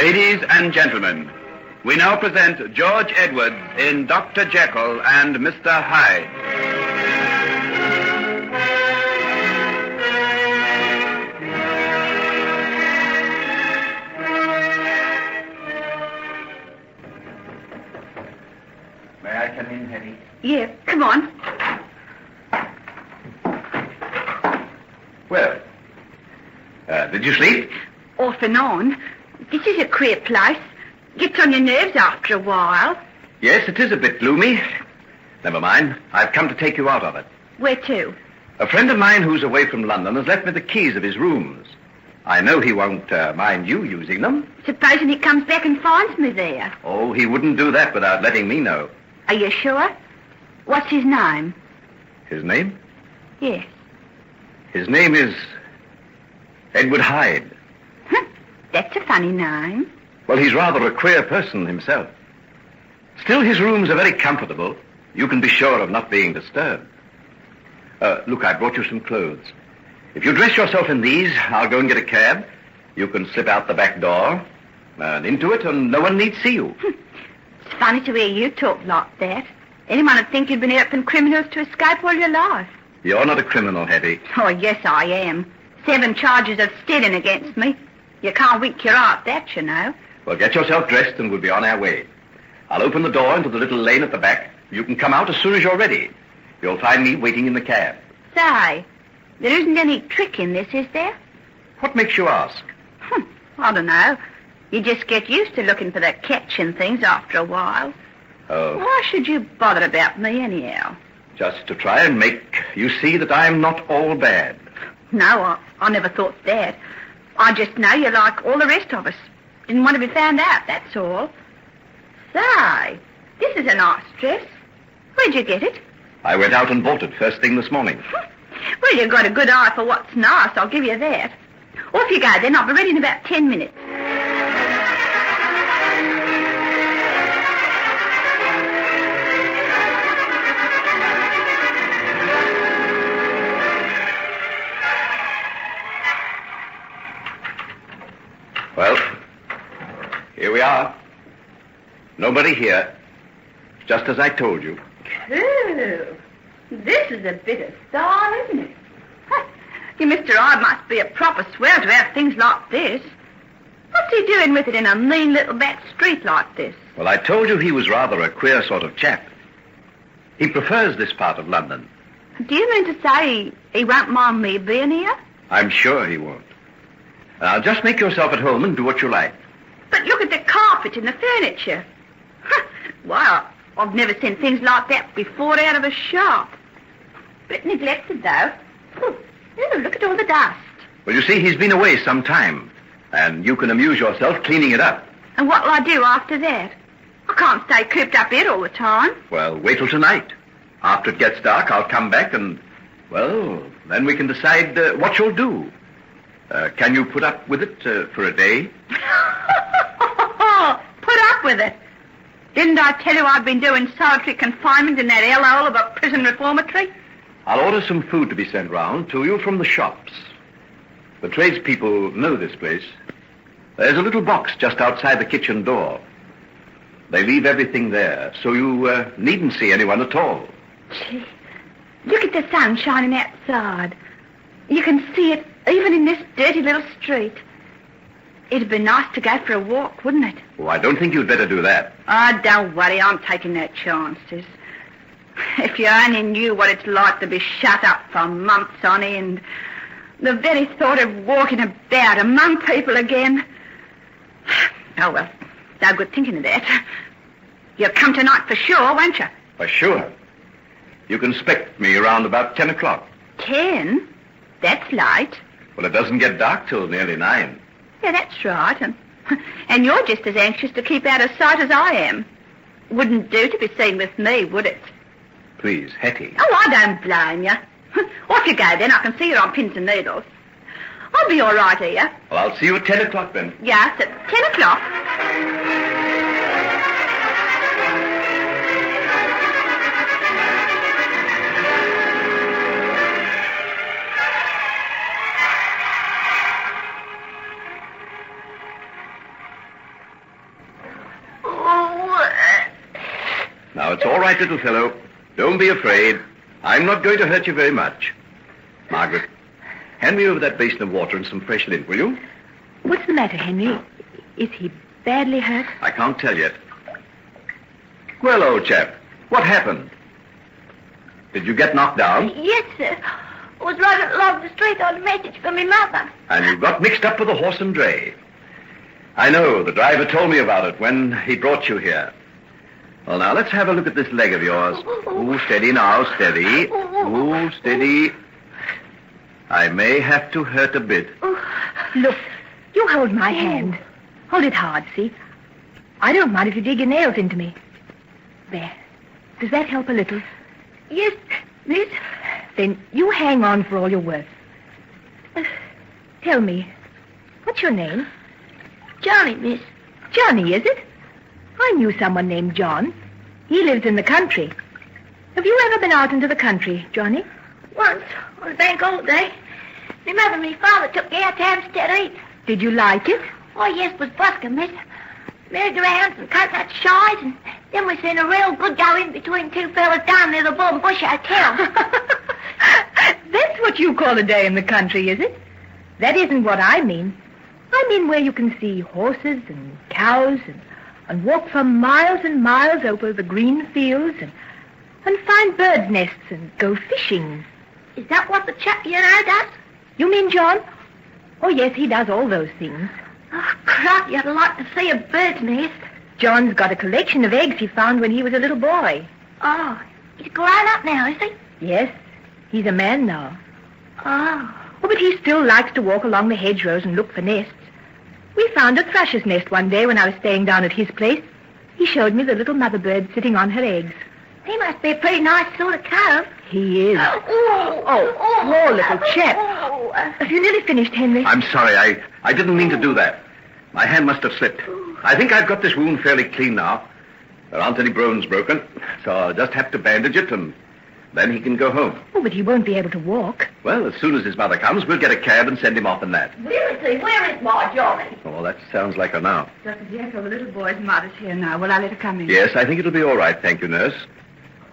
Ladies and gentlemen, we now present George Edwards in Dr. Jekyll and Mr. Hyde. May I come in, Hettie? Yeah, come on. Well, did you sleep? Off and on. This is a queer place. Gets on your nerves after a while. Yes, it is a bit gloomy. Never mind. I've come to take you out of it. Where to? A friend of mine who's away from London has left me the keys of his rooms. I know he won't mind you using them. Supposing he comes back and finds me there. Oh, he wouldn't do that without letting me know. Are you sure? What's his name? His name? Yes. His name is Edward Hyde. That's a funny name. Well, he's rather a queer person himself. Still, his rooms are very comfortable. You can be sure of not being disturbed. Look, I brought you some clothes. If you dress yourself in these, I'll go and get a cab. You can slip out the back door and into it, and no one need see you. It's funny to hear you talk like that. Anyone would think you'd been helping criminals to escape all your life. You're not a criminal, Hettie. Oh, yes, I am. 7 charges of stealing against me. You can't wink your eye at that, you know. Well, get yourself dressed and we'll be on our way. I'll open the door into the little lane at the back. You can come out as soon as you're ready. You'll find me waiting in the cab. Say, there isn't any trick in this, is there? What makes you ask? I don't know. You just get used to looking for the catch in things after a while. Oh. Why should you bother about me anyhow? Just to try and make you see that I'm not all bad. No, I never thought that. I just know you're like all the rest of us. Didn't want to be found out, that's all. Say, this is a nice dress. Where'd you get it? I went out and bought it first thing this morning. Well, you've got a good eye for what's nice, I'll give you that. Off you go then, I'll be ready in about 10 minutes. Well, here we are. Nobody here. Just as I told you. Cool. This is a bit of style, isn't it? You Mr. Hyde must be a proper swell to have things like this. What's he doing with it in a mean little back street like this? Well, I told you he was rather a queer sort of chap. He prefers this part of London. Do you mean to say he won't mind me being here? I'm sure he won't. Now, just make yourself at home and do what you like. But look at the carpet and the furniture. Wow, I've never seen things like that before out of a shop. Bit neglected, though. Look at all the dust. Well, you see, he's been away some time, and you can amuse yourself cleaning it up. And what'll I do after that? I can't stay cooped up here all the time. Well, wait till tonight. After it gets dark, I'll come back and, well, then we can decide what you'll do. Can you put up with it for a day? Put up with it? Didn't I tell you I've been doing solitary confinement in that hellhole of a prison reformatory? I'll order some food to be sent round to you from the shops. The tradespeople know this place. There's a little box just outside the kitchen door. They leave everything there, so you needn't see anyone at all. Gee, look at the sun shining outside. You can see it even in this dirty little street. It'd be nice to go for a walk, wouldn't it? Oh, I don't think you'd better do that. Oh, don't worry, I'm taking no chances. If you only knew what it's like to be shut up for months on end. The very thought of walking about among people again. Oh, well, no good thinking of that. You'll come tonight for sure, won't you? For sure. You can expect me around about 10 o'clock. 10? That's late. Well, it doesn't get dark till nearly 9. Yeah, that's right. And you're just as anxious to keep out of sight as I am. Wouldn't do to be seen with me, would it? Please, Hettie. Oh, I don't blame you. Off you go, then. I can see you're on pins and needles. I'll be all right here. Well, I'll see you at 10 o'clock, then. Yes, at 10 o'clock. Now, it's all right, little fellow. Don't be afraid. I'm not going to hurt you very much. Margaret, hand me over that basin of water and some fresh lint, will you? What's the matter, Henry? Is he badly hurt? I can't tell yet. Well, old chap, what happened? Did you get knocked down? Yes, sir. I was riding along the street on a message from my mother. And you got mixed up with a horse and dray. I know. The driver told me about it when he brought you here. Well, now, let's have a look at this leg of yours. Ooh, steady now, steady. Ooh, steady. I may have to hurt a bit. Look, you hold my hand. Hold it hard, see? I don't mind if you dig your nails into me. There. Does that help a little? Yes, miss. Then you hang on for all you're worth. Tell me, what's your name? Johnny, miss. Johnny, is it? I knew someone named John. He lives in the country. Have you ever been out into the country, Johnny? Once, on a bank holiday. My mother and my father took me out to Hampstead East. Did you like it? Oh, yes, it was busking, miss. Merry-go-rounds and coconut shies, and then we seen a real good go in between two fellas down near the Bull and Bush Hotel. That's what you call a day in the country, is it? That isn't what I mean. I mean where you can see horses and cows and walk for miles and miles over the green fields and find bird nests and go fishing. Is that what the chap you know does? You mean John? Oh, yes, he does all those things. Oh, crap, you'd like to see a bird's nest. John's got a collection of eggs he found when he was a little boy. Oh, he's grown up now, is he? Yes, he's a man now. Oh. Oh, but he still likes to walk along the hedgerows and look for nests. We found a thrush's nest one day when I was staying down at his place. He showed me the little mother bird sitting on her eggs. He must be a pretty nice sort of cove. He is. Oh, poor little chap. Have you nearly finished, Henry? I'm sorry. I didn't mean to do that. My hand must have slipped. I think I've got this wound fairly clean now. There aren't any bones broken, so I'll just have to bandage it, and then he can go home. Oh, but he won't be able to walk. Well, as soon as his mother comes, we'll get a cab and send him off in that. Seriously, where is my Johnny? Oh, that sounds like her now. Dr. Jekyll, the little boy's mother's here now. Will I let her come in? Yes, I think it'll be all right, thank you, nurse.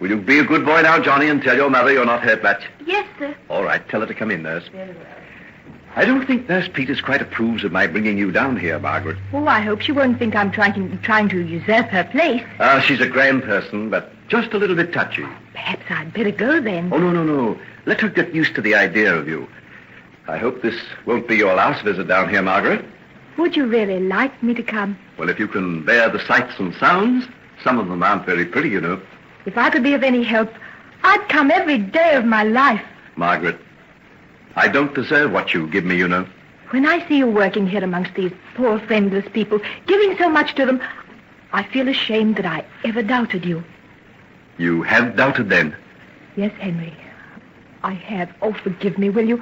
Will you be a good boy now, Johnny, and tell your mother you're not hurt much? Yes, sir. All right, tell her to come in, nurse. Very well. I don't think Nurse Peters quite approves of my bringing you down here, Margaret. Oh, I hope she won't think I'm trying to usurp her place. She's a grand person, but just a little bit touchy. Perhaps I'd better go then. Oh, no. Let her get used to the idea of you. I hope this won't be your last visit down here, Margaret. Would you really like me to come? Well, if you can bear the sights and sounds, some of them aren't very pretty, you know. If I could be of any help, I'd come every day of my life. Margaret, I don't deserve what you give me, you know. When I see you working here amongst these poor, friendless people, giving so much to them, I feel ashamed that I ever doubted you. You have doubted, then? Yes, Henry. I have. Oh, forgive me, will you?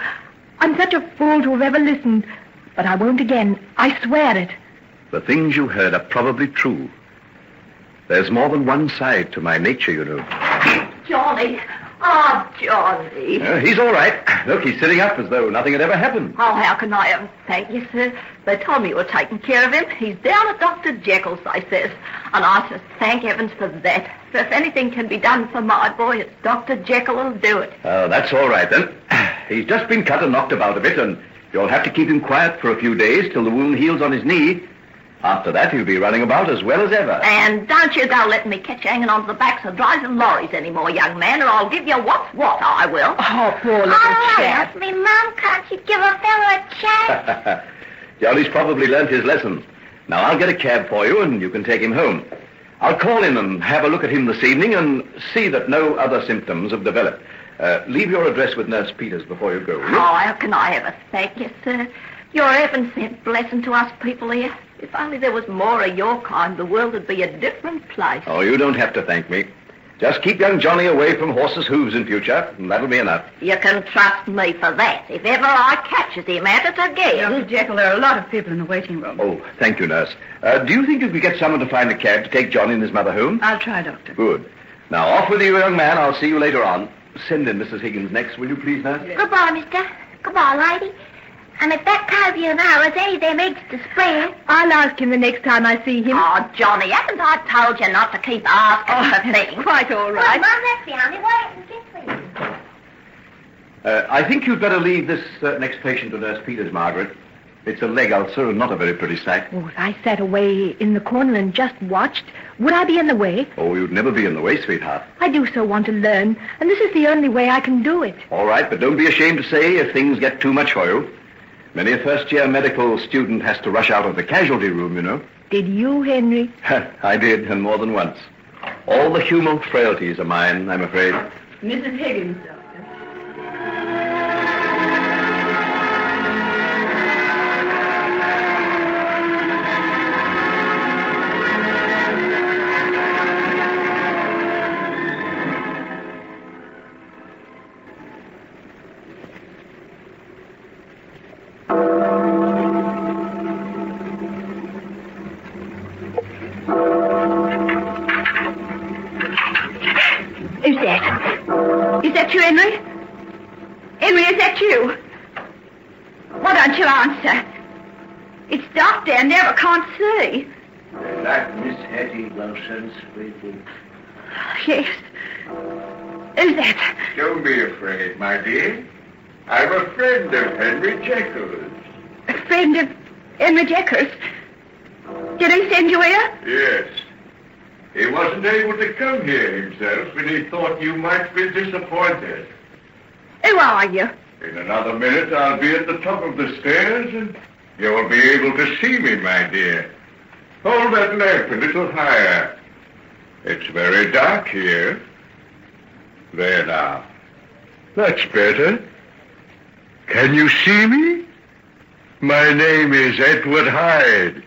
I'm such a fool to have ever listened, but I won't again. I swear it. The things you heard are probably true. There's more than one side to my nature, you know. Johnny. Oh, Johnny. He's all right. Look, he's sitting up as though nothing had ever happened. Oh, how can I ever thank you, sir? They told me you were taking care of him. He's down at Dr. Jekyll's, they says. And I just thank heavens for that. For if anything can be done for my boy, it's Dr. Jekyll who'll do it. Oh, that's all right, then. He's just been cut and knocked about a bit, and you'll have to keep him quiet for a few days till the wound heals on his knee. After that, he'll be running about as well as ever. And don't you go letting me catch you hanging onto the backs of driving lorries anymore, young man, or I'll give you what's what, I will. Oh, poor little chap. Me, Mum, can't you give a fellow a chance? Johnny's probably learnt his lesson. Now, I'll get a cab for you, and you can take him home. I'll call in and have a look at him this evening and see that no other symptoms have developed. Leave your address with Nurse Peters before you go, will you? Oh, how can I ever thank you, sir? You're a heaven-sent blessing to us people here. If only there was more of your kind, the world would be a different place. Oh, you don't have to thank me. Just keep young Johnny away from horses' hooves in future, and that'll be enough. You can trust me for that. If ever I catches him at it again. Dr. Jekyll, there are a lot of people in the waiting room. Oh, thank you, nurse. Do you think you could get someone to find a cab to take Johnny and his mother home? I'll try, Doctor. Good. Now, off with you, young man. I'll see you later on. Send in Mrs. Higgins next, will you please, nurse? Goodbye, mister. Goodbye, lady. And if that covey of ours any of them eggs to spread... I'll ask him the next time I see him. Oh, Johnny, haven't I told you not to keep asking for things? Quite all right. Well, Mum, that's the only way I can get things. I think you'd better leave this next patient to Nurse Peters, Margaret. It's a leg ulcer and not a very pretty sight. Oh, if I sat away in the corner and just watched, would I be in the way? Oh, you'd never be in the way, sweetheart. I do so want to learn, and this is the only way I can do it. All right, but don't be ashamed to say if things get too much for you. Many a first-year medical student has to rush out of the casualty room, you know. Did you, Henry? I did, and more than once. All the human frailties are mine, I'm afraid. Mrs. Higgins, Doctor. Is that you, Henry? Henry, is that you? Why don't you answer? It's dark down there, I can't see. That Miss Hettie Wilson speaking. Yes. Who's that? Don't be afraid, my dear. I'm a friend of Henry Jekyll's. A friend of Henry Jekyll's? Did he send you here? Yes. He wasn't able to come here himself, and he thought you might be disappointed. Who are you? In another minute, I'll be at the top of the stairs, and you'll be able to see me, my dear. Hold that lamp a little higher. It's very dark here. There now. That's better. Can you see me? My name is Edward Hyde.